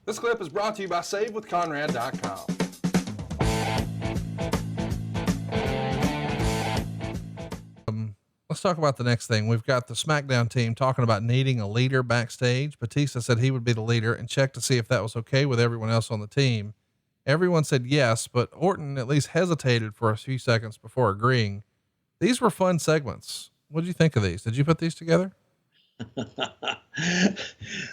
This clip is brought to you by SaveWithConrad.com. Let's talk about the next thing. We've got the SmackDown team talking about needing a leader backstage. Batista said he would be the leader and checked to see if that was okay with everyone else on the team. Everyone said yes, but Orton at least hesitated for a few seconds before agreeing. These were fun segments. What did you think of these? Did you put these together?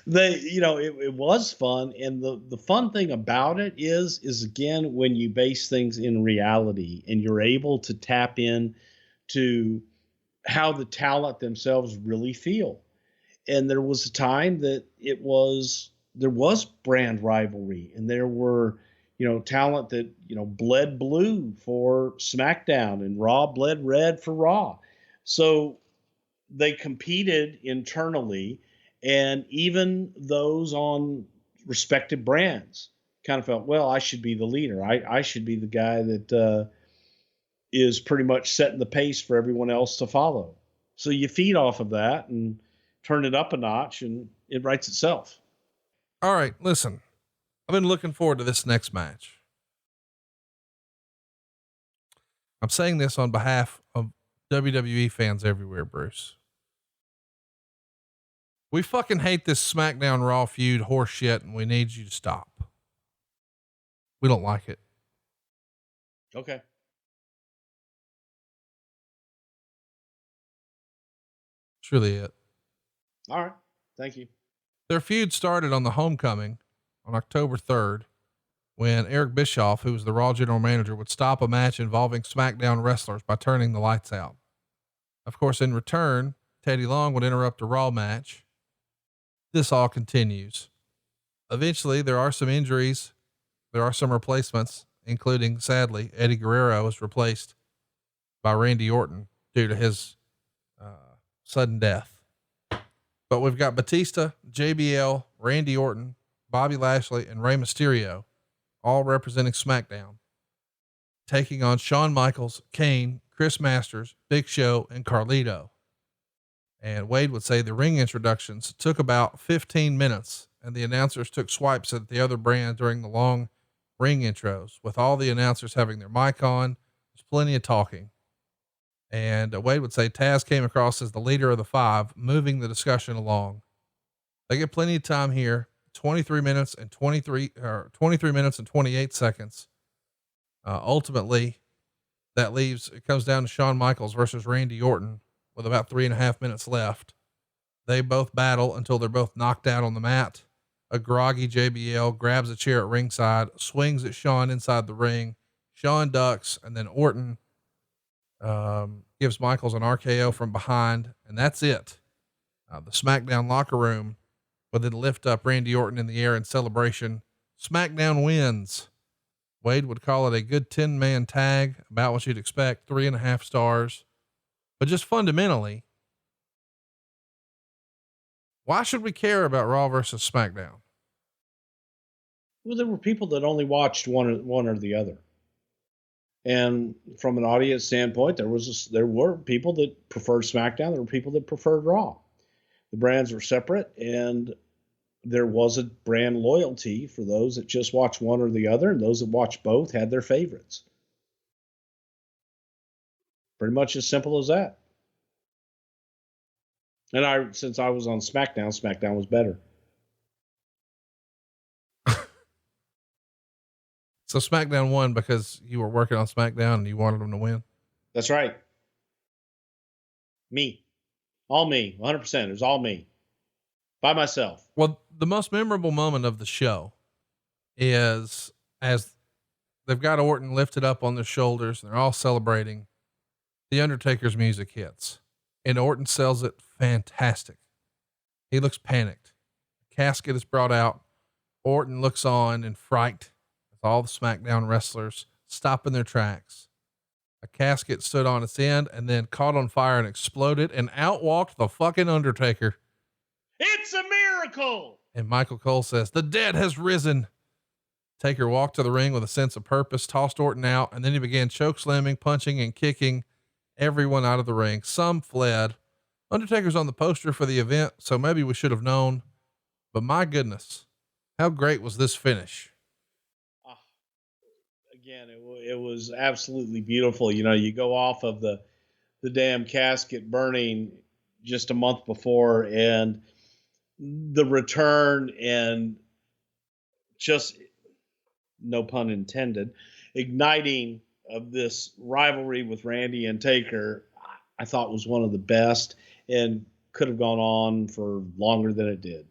It was fun. And the fun thing about it is again, when you base things in reality and you're able to tap in to how the talent themselves really feel. And there was a time that there was brand rivalry, and there were, talent that, bled blue for SmackDown and Raw bled red for Raw. So they competed internally, and even those on respective brands kind of felt, well, I should be the leader. I should be the guy that is pretty much setting the pace for everyone else to follow. So you feed off of that and turn it up a notch, and it writes itself. All right, listen, I've been looking forward to this next match. I'm saying this on behalf of WWE fans everywhere, Bruce. We fucking hate this SmackDown Raw feud horse shit, and we need you to stop. We don't like it. Okay. That's really it. All right. Thank you. Their feud started on the homecoming on October 3rd, when Eric Bischoff, who was the Raw general manager, would stop a match involving SmackDown wrestlers by turning the lights out. Of course, in return, Teddy Long would interrupt a Raw match. This all continues. Eventually, there are some injuries. There are some replacements, including, sadly, Eddie Guerrero was replaced by Randy Orton due to his sudden death. But we've got Batista, JBL, Randy Orton, Bobby Lashley, and Rey Mysterio, all representing SmackDown, taking on Shawn Michaels, Kane, Chris Masters, Big Show, and Carlito. And Wade would say the ring introductions took about 15 minutes, and the announcers took swipes at the other brand during the long ring intros. With all the announcers having their mic on, there's plenty of talking. And Wade would say Taz came across as the leader of the five, moving the discussion along. They get plenty of time here. 23 minutes and 28 seconds. Ultimately it comes down to Shawn Michaels versus Randy Orton with about 3.5 minutes left. They both battle until they're both knocked out on the mat. A groggy JBL grabs a chair at ringside, swings at Shawn inside the ring. Shawn ducks, and then Orton gives Michaels an RKO from behind, and that's it. The SmackDown locker room would then lift up Randy Orton in the air in celebration. SmackDown wins. Wade would call it a good 10-man tag, about what you'd expect, 3.5 stars. But just fundamentally, why should we care about Raw versus SmackDown? Well, there were people that only watched one or the other. And from an audience standpoint, there were people that preferred SmackDown. There were people that preferred Raw. The brands were separate, and there was a brand loyalty for those that just watched one or the other, and those that watched both had their favorites. Pretty much as simple as that. And since I was on SmackDown was better. So SmackDown won because you were working on SmackDown and you wanted them to win. That's right. Me. All me. 100%. It was all me. By myself. Well, the most memorable moment of the show is as they've got Orton lifted up on their shoulders and they're all celebrating. The Undertaker's music hits and Orton sells it fantastic. He looks panicked. The casket is brought out. Orton looks on in fright with all the SmackDown wrestlers stopping their tracks. A casket stood on its end and then caught on fire and exploded, and out walked the fucking Undertaker. It's a miracle. And Michael Cole says, the dead has risen. Taker walked to the ring with a sense of purpose, tossed Orton out, and then he began choke slamming, punching, and kicking everyone out of the ring. Some fled. Undertaker's on the poster for the event, so maybe we should have known, but my goodness, How great was this finish? Again, it was absolutely beautiful. You know, you go off of the damn casket burning just a month before, and the return, and just, no pun intended, igniting of this rivalry with Randy and Taker, I thought was one of the best, and could have gone on for longer than it did.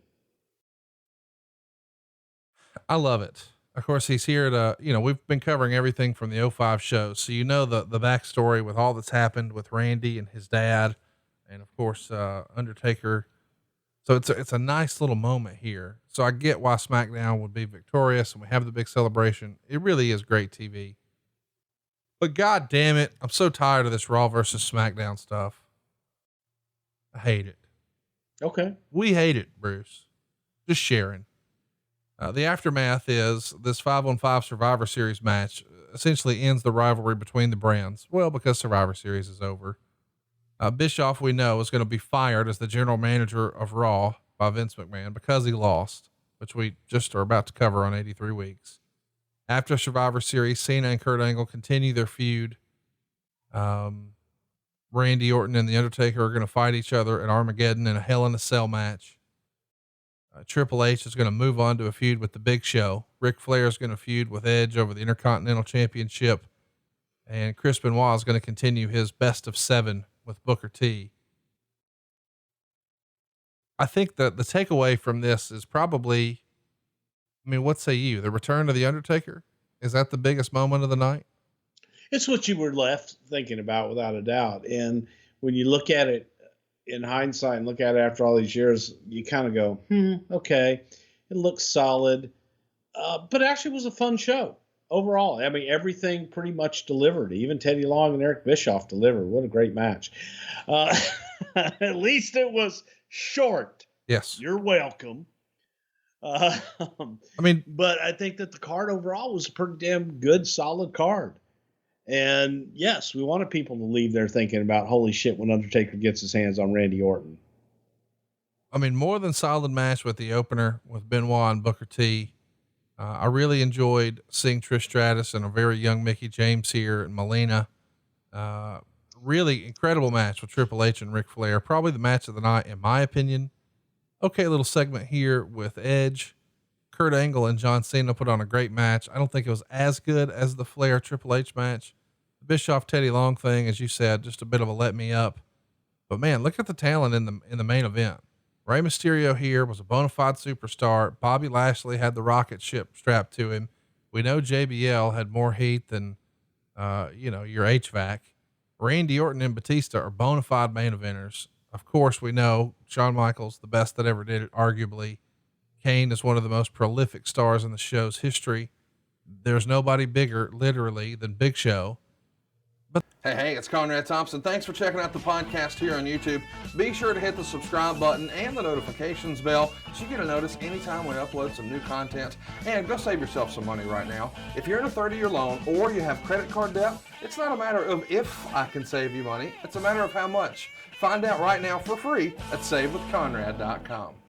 I love it. Of course, he's here to, we've been covering everything from the '05 show. So, the backstory with all that's happened with Randy and his dad, and of course, Undertaker. So it's a nice little moment here. So I get why SmackDown would be victorious and we have the big celebration. It really is great TV, but God damn it, I'm so tired of this Raw versus SmackDown stuff. I hate it. Okay. We hate it, Bruce. Just sharing. The aftermath is this 5-on-5 Survivor Series match essentially ends the rivalry between the brands. Well, because Survivor Series is over. Bischoff, we know, is going to be fired as the general manager of Raw by Vince McMahon because he lost, which we just are about to cover on 83 Weeks. After Survivor Series, Cena and Kurt Angle continue their feud. Randy Orton and The Undertaker are going to fight each other at Armageddon in a Hell in a Cell match. Triple H is going to move on to a feud with the Big Show. Ric Flair is going to feud with Edge over the Intercontinental Championship. And Chris Benoit is going to continue his best of 7 with Booker T. I think that the takeaway from this is probably, what say you? The return of The Undertaker? Is that the biggest moment of the night? It's what you were left thinking about, without a doubt. And when you look at it in hindsight and look at it after all these years, you kind of go, okay, it looks solid. But actually it was a fun show overall. Everything pretty much delivered. Even Teddy Long and Eric Bischoff delivered. What a great match. At least it was short. Yes. You're welcome. But I think that the card overall was a pretty damn good, solid card. And yes, we wanted people to leave there thinking about, holy shit, when Undertaker gets his hands on Randy Orton. More than solid match with the opener with Benoit and Booker T. I really enjoyed seeing Trish Stratus and a very young Mickie James here and Melina. Really incredible match with Triple H and Ric Flair. Probably the match of the night, in my opinion. Okay. Little segment here with Edge. Kurt Angle and John Cena put on a great match. I don't think it was as good as the Flair Triple H match. The Bischoff Teddy Long thing, as you said, just a bit of a let me up, but man, look at the talent in the main event. Rey Mysterio here was a bona fide superstar. Bobby Lashley had the rocket ship strapped to him. We know JBL had more heat than, your HVAC. Randy Orton and Batista are bona fide main eventers. Of course, we know Shawn Michaels, the best that ever did it, arguably. Kane is one of the most prolific stars in the show's history. There's nobody bigger, literally, than Big Show. Hey, it's Conrad Thompson. Thanks for checking out the podcast here on YouTube. Be sure to hit the subscribe button and the notifications bell so you get a notice anytime we upload some new content. And go save yourself some money right now. If you're in a 30-year loan or you have credit card debt, it's not a matter of if I can save you money. It's a matter of how much. Find out right now for free at SaveWithConrad.com.